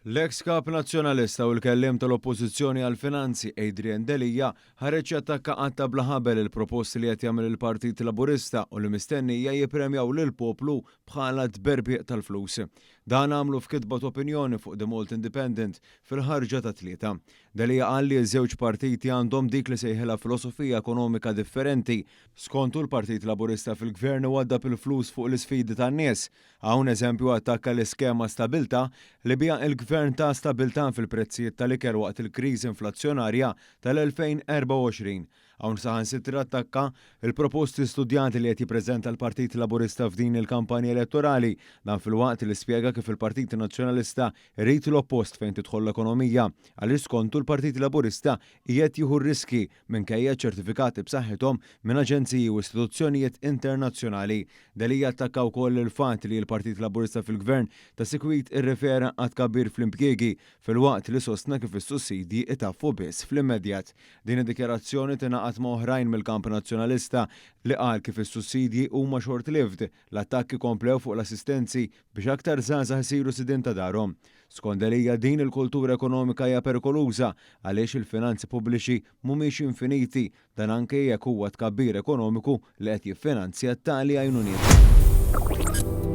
L-ex kap nazzjonalista u l-kellim tal-Oppożizzjoni għall-Finanzi Adrian Delija ħareġ jattakka qatta bla ħabel il-proposti li qed jagħmel il-Partit Laburista u li mistennija jippremjaw lill-poplu bħala tberbieq tal-flus. Dan għamlu f'kitba opinjoni fuq The Malt Independent fil-ħarġa ta' tlieta. Delija qal li ż-żewġ partiti għandhom dik li sejħilha filosofija ekonomika differenti. Skontu l-Partit Laburista fil-Gvern waddab il-flus fuq l-isfidi tan-nies. Hawn eżempju attakka l-iskema stabilta li biha il-Gvern ta' stabilta fil-prezzijiet tal-ikel waqt il-kriżi inflazzjonarja tal-2024. Hawn saħansitra attakka il-proposti studjanti li qed jippreżenta l-Partit Laburista f'din il-kampanja elettorali dan fil-waqt li spjega kif il-Partit Nazzjonalista rrid l-oppost fejn tidħol l-ekonomija għaliex skontu l-Partit Laburista qiegħed jieħu riski minkejja ċertifikati b'saħħithom minn aġenziji u istituzzjonijiet internazzjonali. Delija attakka wkoll il-fatt li l-Partit Laburista fil-Gvern ta' sikwit irrifera għad kabbir fl-impjiegi fil-waqt li sostna kif is-sussidji itaffu biss fl-immedjat. Din id-dikjarazzjoni tingħaqad ma' oħrajn mill-kamp nazzjonalista li qal kif is-sussidji huma short-lived, l-attakki komplew fuq l-assistenzi biex aktar żgħażagħ isiru sidien ta' darhom. Skont Delija din il-kultura ekonomika hija perikoluża għaliex il-finanzi pubbliċi mhumiex infiniti dan anke jekk huwa tkabbir ekonomiku li qed jiffinanzja tali għajnuniet.